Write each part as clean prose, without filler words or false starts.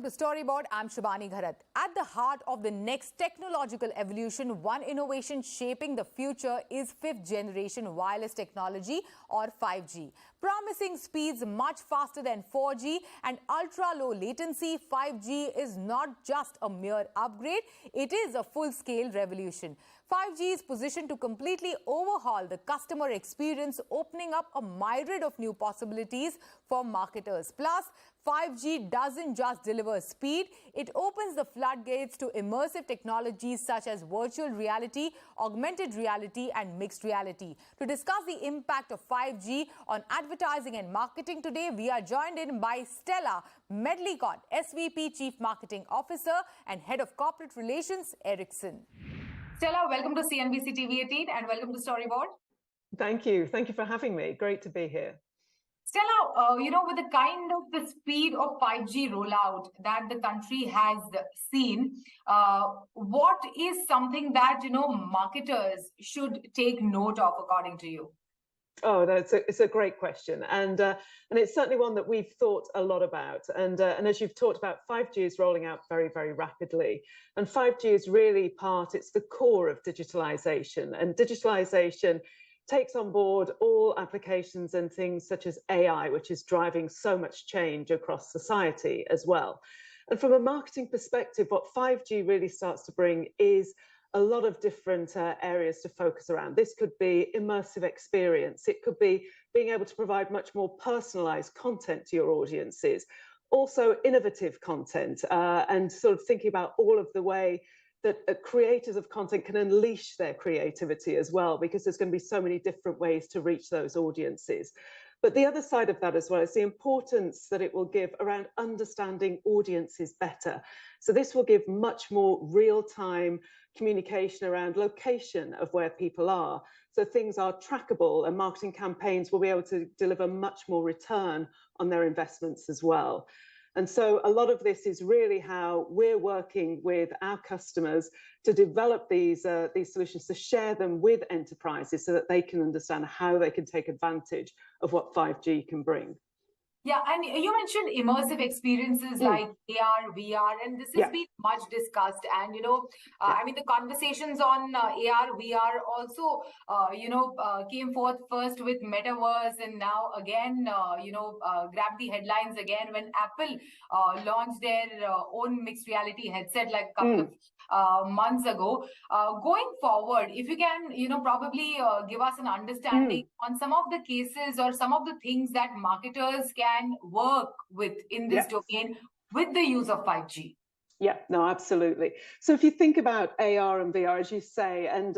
to Storyboard. I'm Shubhani Gharat. At the heart of the next technological evolution, one innovation shaping the future is fifth-generation wireless technology, or 5G. Promising speeds much faster than 4G and ultra-low latency, 5G is not just a mere upgrade, it is a full-scale revolution. 5G is positioned to completely overhaul the customer experience, opening up a myriad of new possibilities for marketers. Plus, 5G doesn't just deliver speed, it opens the floodgates to immersive technologies such as virtual reality, augmented reality, and mixed reality. To discuss the impact of 5G on advertising and marketing today, we are joined in by Stella, Medlicott, SVP Chief Marketing Officer and Head of Corporate Relations, Ericsson. Stella, welcome to CNBC-TV18 and welcome to Storyboard. Thank you. Thank you for having me. Great to be here. Stella, with the kind of the speed of 5G rollout that the country has seen, what is something that, marketers should take note of, according to you? Oh, it's a great question, and it's certainly one that we've thought a lot about. And as you've talked about, 5G is rolling out very, very rapidly, and 5G is really it's the core of digitalization, and digitalization takes on board all applications and things such as AI, which is driving so much change across society as well. And from a marketing perspective, what 5G really starts to bring is a lot of different areas to focus around. This could be immersive experience. It could be being able to provide much more personalized content to your audiences. Also innovative content and sort of thinking about all of the way that creators of content can unleash their creativity as well, because there's going to be so many different ways to reach those audiences. But the other side of that as well is the importance that it will give around understanding audiences better. So this will give much more real-time communication around location of where people are. So things are trackable and marketing campaigns will be able to deliver much more return on their investments as well. And so a lot of this is really how we're working with our customers to develop these solutions, to share them with enterprises so that they can understand how they can take advantage of what 5G can bring. Yeah, and you mentioned immersive experiences like AR, VR, and this has been much discussed. And, I mean, the conversations on AR, VR also, came forth first with Metaverse and now again, grabbed the headlines again when Apple launched their own mixed reality headset like a couple of months ago. Going forward, if you can, probably give us an understanding on some of the cases or some of the things that marketers can work with in this domain with the use of 5G. Yeah, no, absolutely. So if you think about AR and VR, as you say, and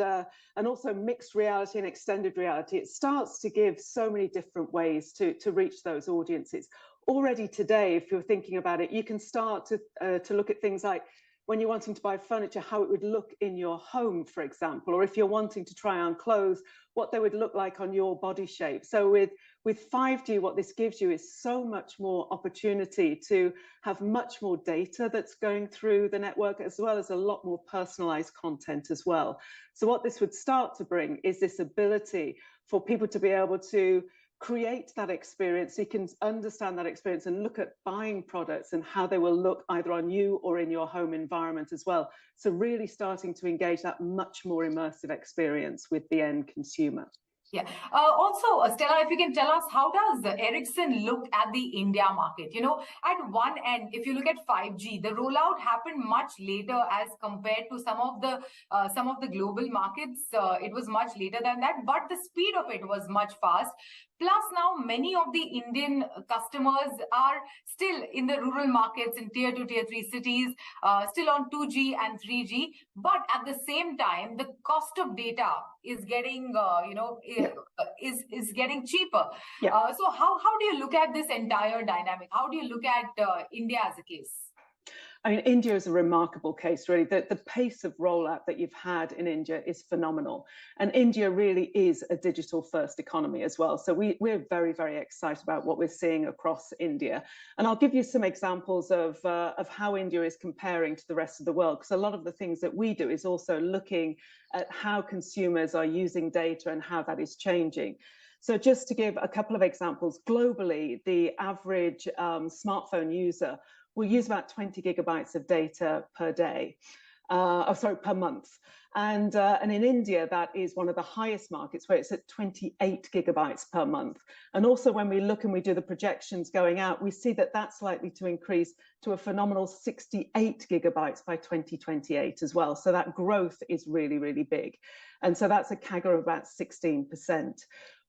also mixed reality and extended reality, it starts to give so many different ways to reach those audiences. Already today, if you're thinking about it, you can start to look at things like when you're wanting to buy furniture, how it would look in your home, for example, or if you're wanting to try on clothes, what they would look like on your body shape. So with 5G, what this gives you is so much more opportunity to have much more data that's going through the network, as well as a lot more personalized content as well. So what this would start to bring is this ability for people to be able to create that experience, so you can understand that experience and look at buying products and how they will look either on you or in your home environment as well. So really starting to engage that much more immersive experience with the end consumer. Yeah. Also, Stella, if you can tell us, how does Ericsson look at the India market? At one end, if you look at 5G, the rollout happened much later as compared to some of the global markets. It was much later than that, but the speed of it was much fast. Plus, now many of the Indian customers are still in the rural markets in tier 2, tier 3 cities, still on 2G and 3G. But at the same time, the cost of data is getting, is getting cheaper. Yeah. So how do you look at this entire dynamic? How do you look at India as a case? I mean, India is a remarkable case, really. The pace of rollout that you've had in India is phenomenal. And India really is a digital-first economy as well. So we're very, very excited about what we're seeing across India. And I'll give you some examples of how India is comparing to the rest of the world, because a lot of the things that we do is also looking at how consumers are using data and how that is changing. So just to give a couple of examples, globally, the average smartphone user will use about 20 gigabytes of data per day. Per month. And in India, that is one of the highest markets, where it's at 28 gigabytes per month. And also when we look and we do the projections going out, we see that that's likely to increase to a phenomenal 68 gigabytes by 2028 as well. So that growth is really, really big. And so that's a CAGR of about 16%.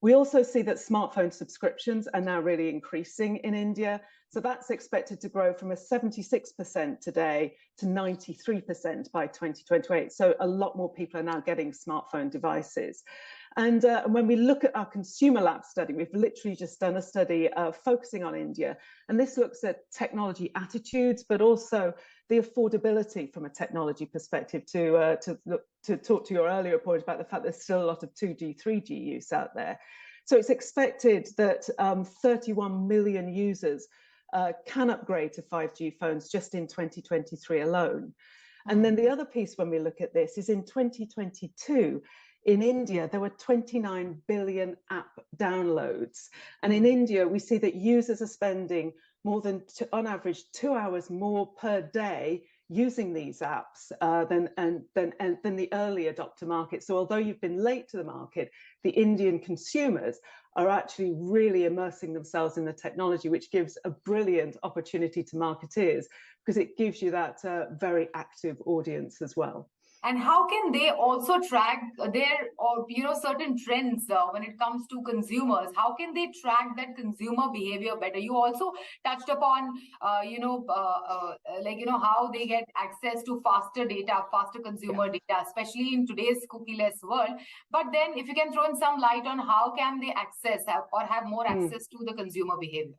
We also see that smartphone subscriptions are now really increasing in India. So that's expected to grow from a 76% today to 93% by 2028. So a lot more people are now getting smartphone devices. And when we look at our consumer lab study, we've literally just done a study focusing on India. And this looks at technology attitudes, but also the affordability from a technology perspective, to talk to your earlier point about the fact there's still a lot of 2G, 3G use out there. So it's expected that 31 million users can upgrade to 5G phones just in 2023 alone. And then the other piece when we look at this is in 2022, in India, there were 29 billion app downloads. And in India, we see that users are spending more than, on average, 2 hours more per day using these apps than the early adopter market. So although you've been late to the market, the Indian consumers are actually really immersing themselves in the technology, which gives a brilliant opportunity to marketeers, because it gives you that very active audience as well. And how can they also track their, or certain trends when it comes to consumers? How can they track that consumer behavior better? You also touched upon, how they get access to faster data, faster consumer data, especially in today's cookieless world. But then, if you can throw in some light on how can they access or have more access to the consumer behavior?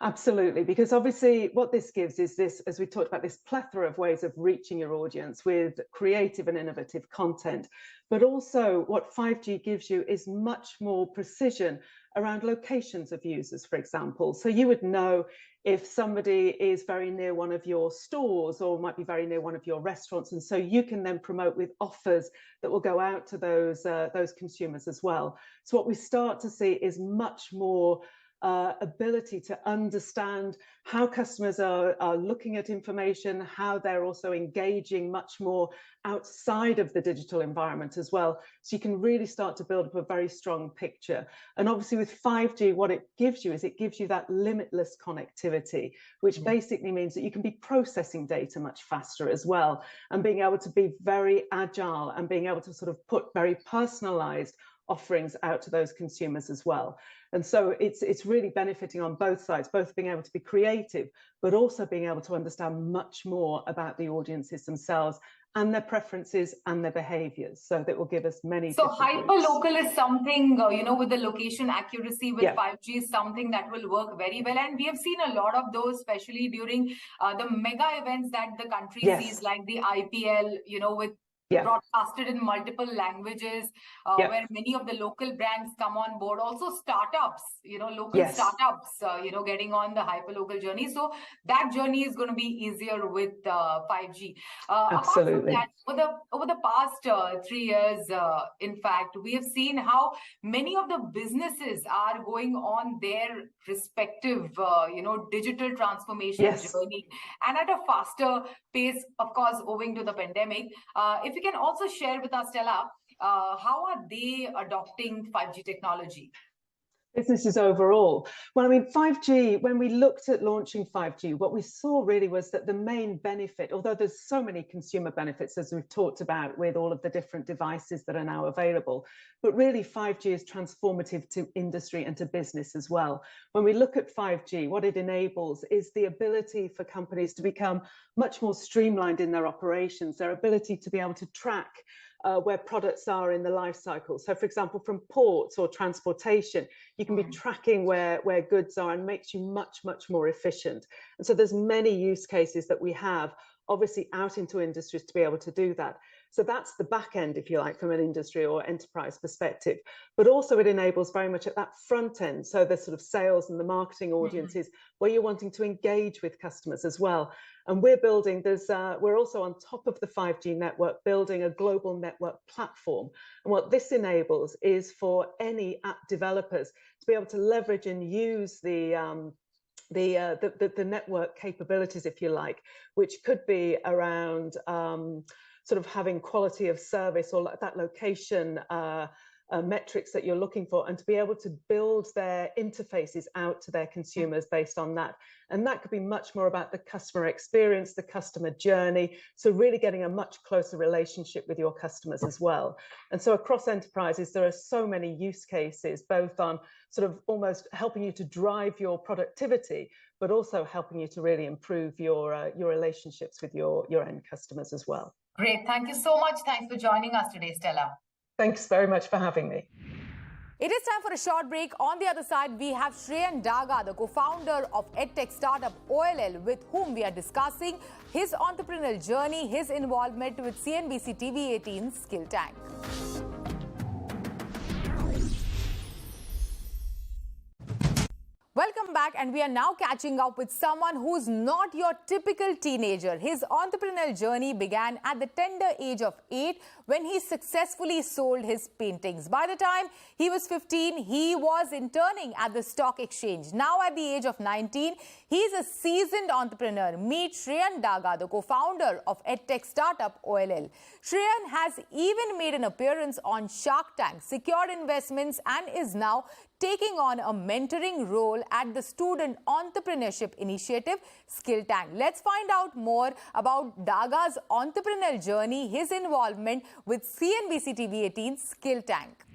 Absolutely, because obviously what this gives is this, as we talked about, this plethora of ways of reaching your audience with creative and innovative content. But also what 5G gives you is much more precision around locations of users, for example. So you would know if somebody is very near one of your stores or might be very near one of your restaurants. And so you can then promote with offers that will go out to those consumers as well. So what we start to see is much more ability to understand how customers are looking at information, how they're also engaging much more outside of the digital environment as well. So you can really start to build up a very strong picture. And obviously with 5G, what it gives you is it gives you that limitless connectivity, which basically means that you can be processing data much faster as well, and being able to be very agile and being able to sort of put very personalized offerings out to those consumers as well. And so it's really benefiting on both sides, both being able to be creative, but also being able to understand much more about the audiences themselves and their preferences and their behaviors. So that will give us many. So hyperlocal is something, with the location accuracy with 5G is something that will work very well. And we have seen a lot of those, especially during the mega events that the country sees, like the IPL, with broadcasted in multiple languages, where many of the local brands come on board. Also startups, local startups, getting on the hyperlocal journey. So that journey is going to be easier with 5G. Absolutely. Apart from that, over the past 3 years, in fact, we have seen how many of the businesses are going on their respective, digital transformation journey, and at a faster pace, of course, owing to the pandemic. If you can also share with us, Stella, how are they adopting 5G technology? Businesses overall. Well, I mean, 5G, when we looked at launching 5G, what we saw really was that the main benefit, although there's so many consumer benefits, as we've talked about with all of the different devices that are now available, but really 5G is transformative to industry and to business as well. When we look at 5G, what it enables is the ability for companies to become much more streamlined in their operations, their ability to be able to track where products are in the life cycle. So for example, from ports or transportation, you can be tracking where goods are, and makes you much, much more efficient. And so there's many use cases that we have, obviously out into industries to be able to do that. So that's the back end, if you like, from an industry or enterprise perspective. But also it enables very much at that front end. So the sort of sales and the marketing audiences where you're wanting to engage with customers as well. And we're building, we're also on top of the 5G network, building a global network platform. And what this enables is for any app developers to be able to leverage and use the the network capabilities, if you like, which could be around sort of having quality of service or that location metrics that you're looking for, and to be able to build their interfaces out to their consumers based on that. And that could be much more about the customer experience, the customer journey. So really getting a much closer relationship with your customers as well. And so across enterprises, there are so many use cases, both on sort of almost helping you to drive your productivity, but also helping you to really improve your relationships with your end customers as well. Great. Thank you so much. Thanks for joining us today, Stella. Thanks very much for having me. It is time for a short break. On the other side, we have Shreyaan Daga, the co-founder of edtech startup OLL, with whom we are discussing his entrepreneurial journey, his involvement with CNBC-TV18 Skill Tank. Welcome back, and we are now catching up with someone who's not your typical teenager. His entrepreneurial journey began at the tender age of 8 when he successfully sold his paintings. By the time he was 15, he was interning at the stock exchange. Now at the age of 19, he's a seasoned entrepreneur. Meet Shreyaan Daga, the co-founder of edtech startup OLL. Shreyaan has even made an appearance on Shark Tank, secured investments, and is now taking on a mentoring role at the student entrepreneurship initiative Skill Tank. Let's find out more about Daga's entrepreneurial journey, his involvement with CNBC-TV18 Skill Tank.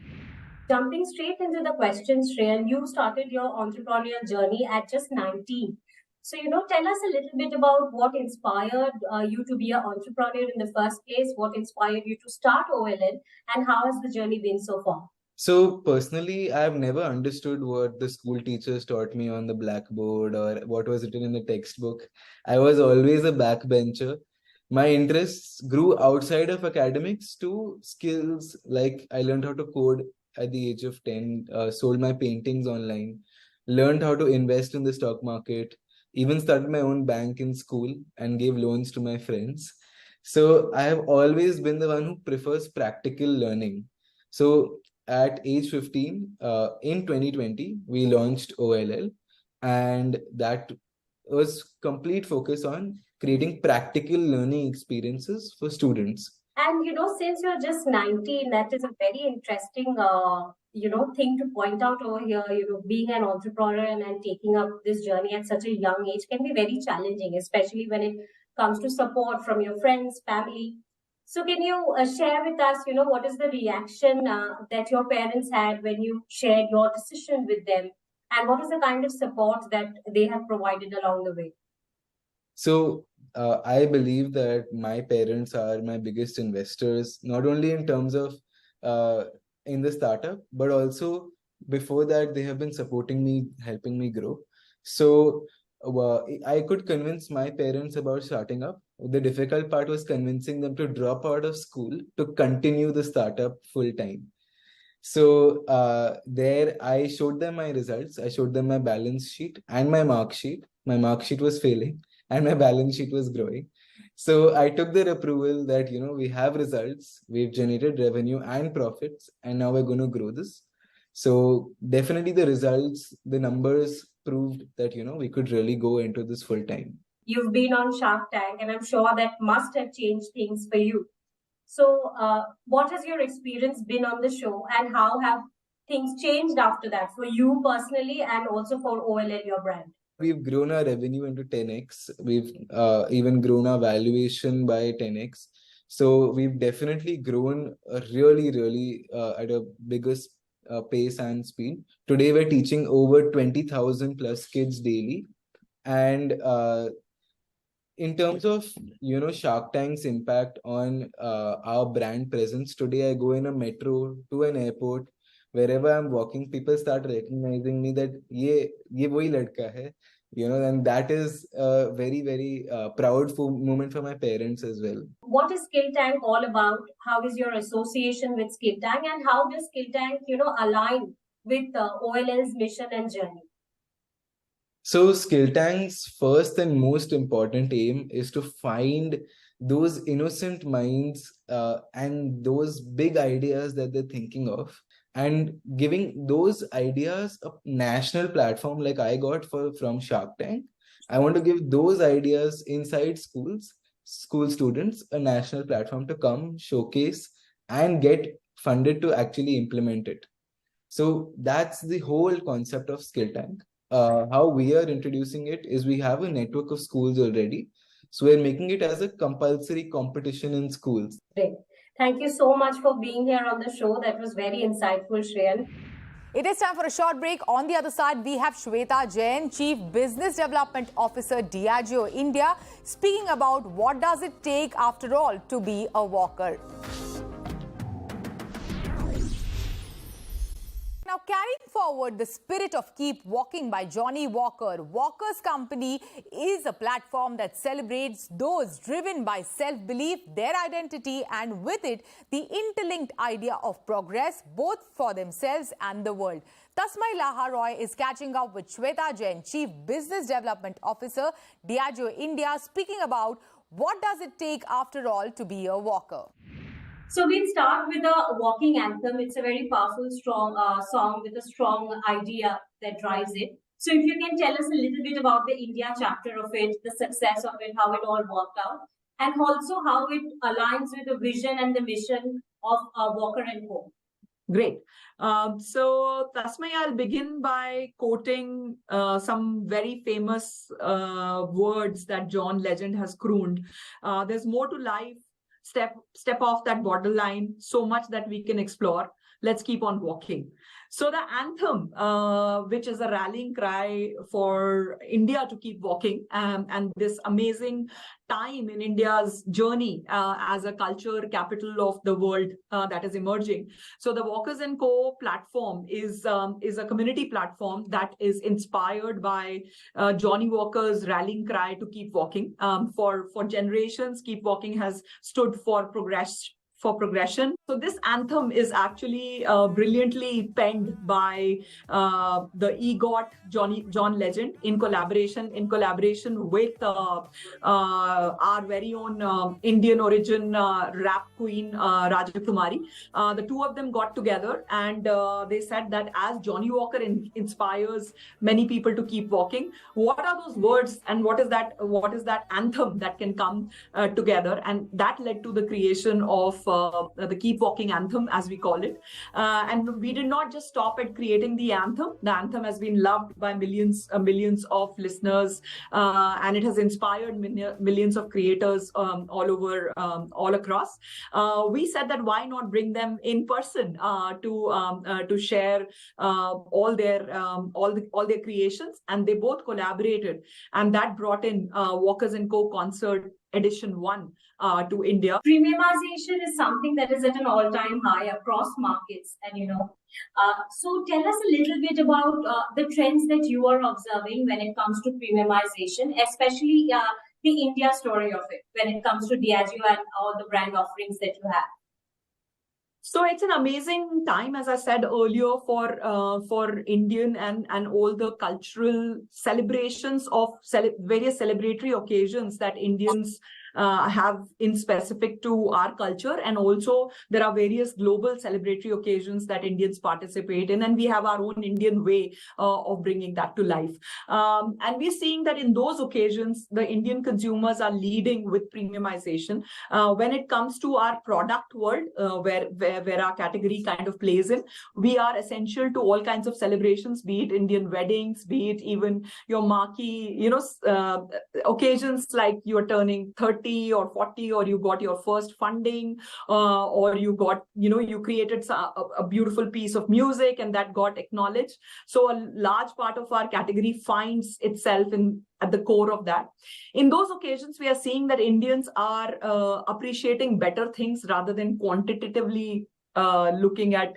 Jumping straight into the question, Shreyaan, you started your entrepreneurial journey at just 19. So, tell us a little bit about what inspired you to be an entrepreneur in the first place, what inspired you to start OLL, and how has the journey been so far? So personally, I've never understood what the school teachers taught me on the blackboard or what was written in the textbook. I was always a backbencher. My interests grew outside of academics to skills like I learned how to code at the age of 10, sold my paintings online, learned how to invest in the stock market, even started my own bank in school and gave loans to my friends. So I have always been the one who prefers practical learning. So at age 15, in 2020, we launched OLL, and that was complete focus on creating practical learning experiences for students. And, since you're just 19, that is a very interesting, thing to point out over here. Being an entrepreneur and taking up this journey at such a young age can be very challenging, especially when it comes to support from your friends, family. So can you share with us, what is the reaction that your parents had when you shared your decision with them? And what is the kind of support that they have provided along the way? So I believe that my parents are my biggest investors, not only in terms of in the startup, but also before that, they have been supporting me, helping me grow. So I could convince my parents about starting up. The difficult part was convincing them to drop out of school to continue the startup full time. So there I showed them my results. I showed them my balance sheet and my mark sheet. My mark sheet was failing and my balance sheet was growing. So I took their approval that, we have results, we've generated revenue and profits, and now we're going to grow this. So definitely the results, the numbers proved that, we could really go into this full time. You've been on Shark Tank, and I'm sure that must have changed things for you. So what has your experience been on the show, and how have things changed after that for you personally and also for OLL, your brand? We've grown our revenue into 10x. We've even grown our valuation by 10x. So we've definitely grown really, really at a bigger pace and speed. Today, we're teaching over 20,000 plus kids daily. And in terms of, Shark Tank's impact on our brand presence, today I go in a metro to an airport. Wherever I'm walking, people start recognizing me that ye wohi ladka hai, and that is a very, very proud moment for my parents as well. What is Skill Tank all about? How is your association with Skill Tank, and how does Skill Tank, align with OLL's mission and journey? So Skill Tank's first and most important aim is to find those innocent minds and those big ideas that they're thinking of, and giving those ideas a national platform like I got from Shark Tank. I want to give those ideas inside schools, school students, a national platform to come, showcase, and get funded to actually implement it. So that's the whole concept of Skill Tank. How we are introducing it is we have a network of schools already. So we're making it as a compulsory competition in schools. Great. Thank you so much for being here on the show. That was very insightful, Shreyaan. It is time for a short break. On the other side, we have Shweta Jain, Chief Business Development Officer, Diageo India, speaking about what does it take after all to be a walker. Now, carrying forward the spirit of Keep Walking by Johnny Walker, Walker's Company is a platform that celebrates those driven by self-belief, their identity, and with it, the interlinked idea of progress, both for themselves and the world. Tasmai Laharoy is catching up with Shweta Jain, Chief Business Development Officer, Diageo India, speaking about what does it take after all to be a walker. So we'll start with a walking anthem. It's a very powerful, strong song with a strong idea that drives it. So if you can tell us a little bit about the India chapter of it, the success of it, how it all worked out, and also how it aligns with the vision and the mission of Walker & Co. Great. So Tasmai, I'll begin by quoting some very famous words that John Legend has crooned. There's more to life. Step off that borderline, so much that we can explore. Let's keep on walking. So the anthem, which is a rallying cry for India to keep walking, and this amazing time in India's journey as a culture capital of the world that is emerging. So the Walkers & Co. platform is a community platform that is inspired by Johnny Walker's rallying cry to keep walking. For generations, Keep Walking has stood for progression. So this anthem is actually brilliantly penned by the EGOT John Legend in collaboration with our very own Indian origin rap queen Raja Kumari. The two of them got together and they said that as Johnny Walker inspires many people to keep walking, what are those words and what is that anthem that can come together? And that led to the creation of the Keep Walking anthem, as we call it. And we did not just stop at creating the anthem. The anthem has been loved by millions of listeners, and it has inspired millions of creators all across. We said that why not bring them in person to share all their creations, and they both collaborated, and that brought in Walkers & Co. Concert Edition 1 to India. Premiumization is something that is at an all-time high across markets, and so tell us a little bit about the trends that you are observing when it comes to premiumization, especially the India story of it when it comes to Diageo and all the brand offerings that you have. So it's an amazing time, as I said earlier, for Indian and all the cultural celebrations of various celebratory occasions that Indians have in specific to our culture, and also there are various global celebratory occasions that Indians participate in, and we have our own Indian way of bringing that to life. And we're seeing that in those occasions, the Indian consumers are leading with premiumization. When it comes to our product world, where our category kind of plays in, we are essential to all kinds of celebrations, be it Indian weddings, be it even your marquee, occasions like you're turning 30 or 40, or you got your first funding, or you got, you created a beautiful piece of music and that got acknowledged. So a large part of our category finds itself at the core of that. In those occasions, we are seeing that Indians are appreciating better things rather than quantitatively looking at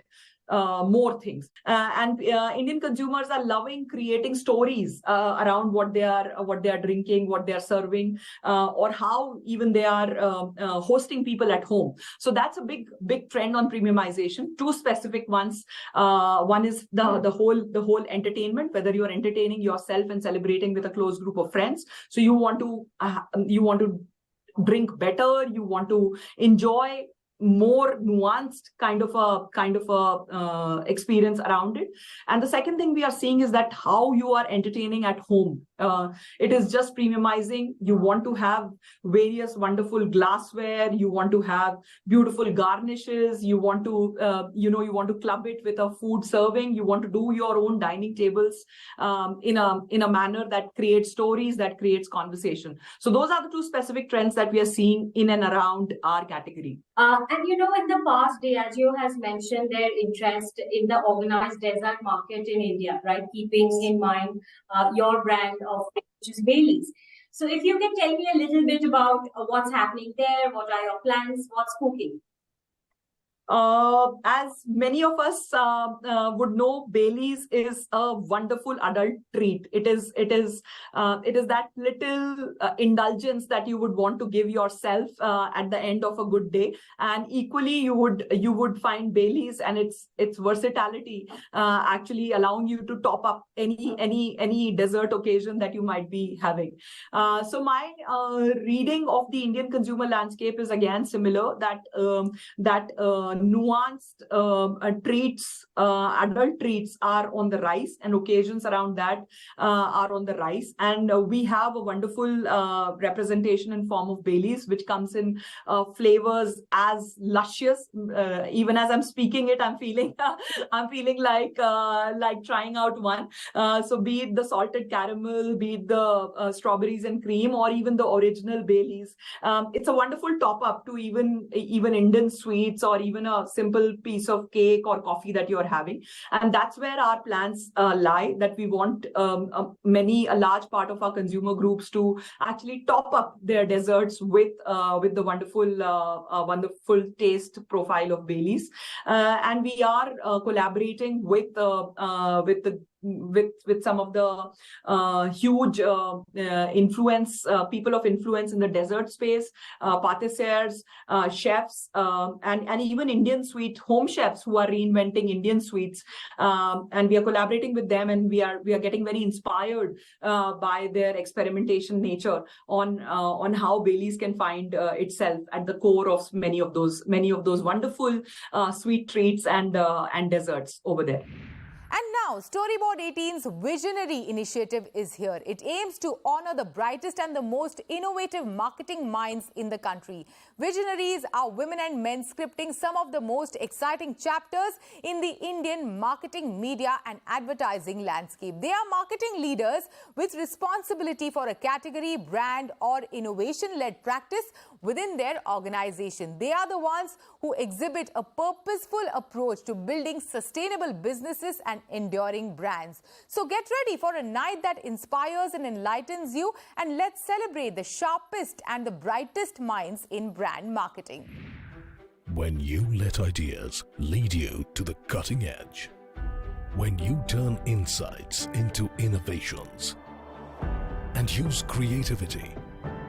more things, and Indian consumers are loving creating stories around what they are drinking, what they are serving, or how even they are hosting people at home. So that's a big trend on premiumization. Two specific ones. One is the whole entertainment, whether you are entertaining yourself and celebrating with a close group of friends. So you want to drink better, you want to enjoy more nuanced kind of a experience around it. And the second thing we are seeing is that how you are entertaining at home. It is just premiumizing. You want to have various wonderful glassware. You want to have beautiful garnishes. You want to, you want to club it with a food serving. You want to do your own dining tables in a manner that creates stories, that creates conversation. So those are the two specific trends that we are seeing in and around our category. And in the past, Diageo has mentioned their interest in the organized dessert market in India, right? Keeping in mind your brand of which is Baileys. So if you can tell me a little bit about what's happening there, what are your plans, what's cooking? As many of us would know, Baileys is a wonderful adult treat. It is that little indulgence that you would want to give yourself at the end of a good day. And equally, you would find Baileys and its versatility actually allowing you to top up any dessert occasion that you might be having. So my reading of the Indian consumer landscape is again similar, that nuanced treats, adult treats are on the rise, and occasions around that are on the rise. And we have a wonderful representation in form of Baileys, which comes in flavors as luscious. Even as I'm speaking it, I'm feeling like trying out one. So be it the salted caramel, be it the strawberries and cream, or even the original Baileys. It's a wonderful top up to even Indian sweets, or even a simple piece of cake or coffee that you're having. And that's where our plans lie, that we want a large part of our consumer groups to actually top up their desserts with the wonderful taste profile of Baileys. And we are collaborating with some of the huge people of influence in the dessert space, patissiers, chefs, and even Indian sweet home chefs who are reinventing Indian sweets. And we are collaborating with them, and we are getting very inspired by their experimentation nature on how Baileys can find itself at the core of many of those wonderful sweet treats and desserts over there. And now, Storyboard 18's Visionary initiative is here. It aims to honor the brightest and the most innovative marketing minds in the country. Visionaries are women and men scripting some of the most exciting chapters in the Indian marketing, media and advertising landscape. They are marketing leaders with responsibility for a category, brand or innovation-led practice within their organization. They are the ones who exhibit a purposeful approach to building sustainable businesses and enduring brands. So get ready for a night that inspires and enlightens you, and let's celebrate the sharpest and the brightest minds in brand marketing. When you let ideas lead you to the cutting edge, when you turn insights into innovations and use creativity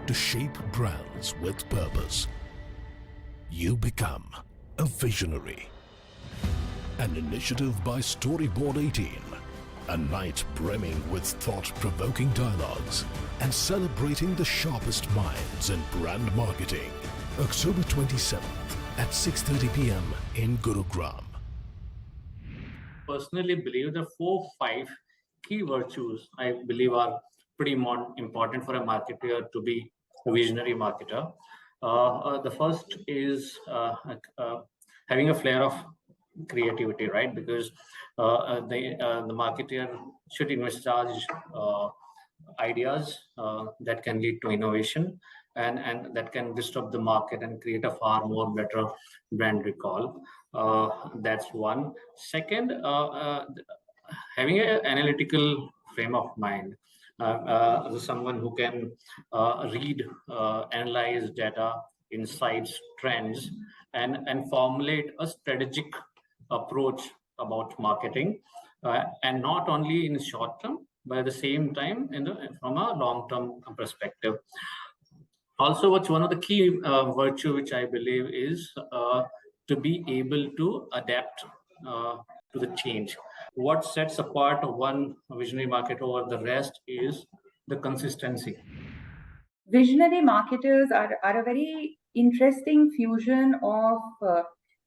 to shape brands with purpose, you become a visionary. An initiative by Storyboard 18, a night brimming with thought-provoking dialogues and celebrating the sharpest minds in brand marketing. October 27th at 6:30 p.m. in Gurugram. Personally believe the 4-5 key virtues I believe are pretty important for a marketer to be a visionary marketer. The first is having a flair of creativity, right? Because the marketer should envisage ideas that can lead to innovation and that can disrupt the market and create a far more better brand recall. That's one. Second, having an analytical frame of mind. Someone who can read, analyze data, insights, trends, and formulate a strategic approach about marketing, and not only in short term, but at the same time from a long-term perspective. Also, what's one of the key virtue which I believe is to be able to adapt to the change. What sets apart one visionary marketer over the rest is the consistency. visionary marketers are a very interesting fusion of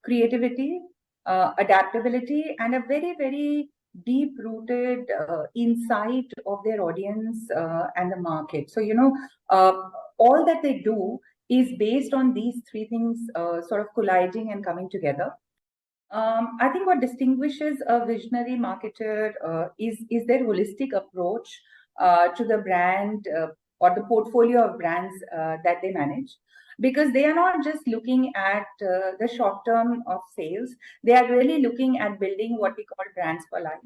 creativity, adaptability, and a very, very deep-rooted insight of their audience and the market. So, all that they do is based on these three things sort of colliding and coming together. I think what distinguishes a visionary marketer is their holistic approach to the brand or the portfolio of brands that they manage, because they are not just looking at the short term of sales. They are really looking at building what we call brands for life.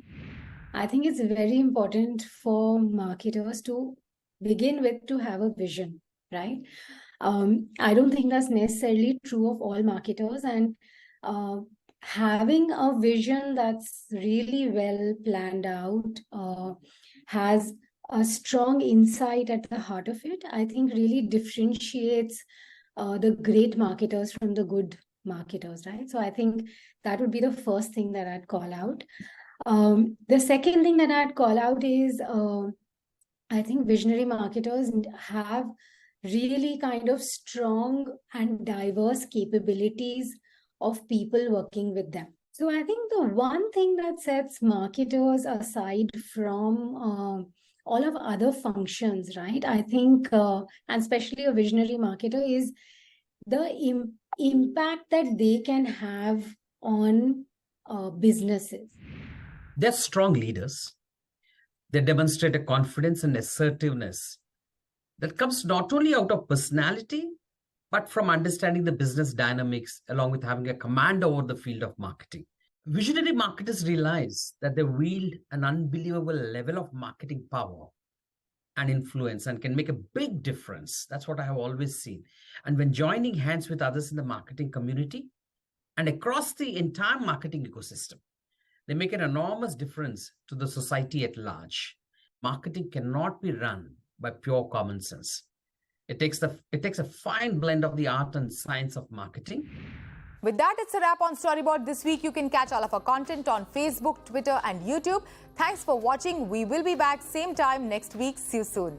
I think it's very important for marketers to begin with to have a vision, right? I don't think that's necessarily true of all marketers, and having a vision that's really well planned out, has a strong insight at the heart of it, I think really differentiates the great marketers from the good marketers, right? So I think that would be the first thing that I'd call out. The second thing that I'd call out is I think visionary marketers have really kind of strong and diverse capabilities of people working with them. So I think the one thing that sets marketers aside from all of other functions, right? I think, and especially a visionary marketer, is the impact that they can have on businesses. They're strong leaders. They demonstrate a confidence and assertiveness that comes not only out of personality, but from understanding the business dynamics, along with having a command over the field of marketing. Visionary marketers realize that they wield an unbelievable level of marketing power and influence and can make a big difference. That's what I have always seen. And when joining hands with others in the marketing community and across the entire marketing ecosystem, they make an enormous difference to the society at large. Marketing cannot be run by pure common sense. It takes a fine blend of the art and science of marketing. With that, it's a wrap on Storyboard this week. You can catch all of our content on Facebook, Twitter, and YouTube. Thanks for watching. We will be back same time next week. See you soon.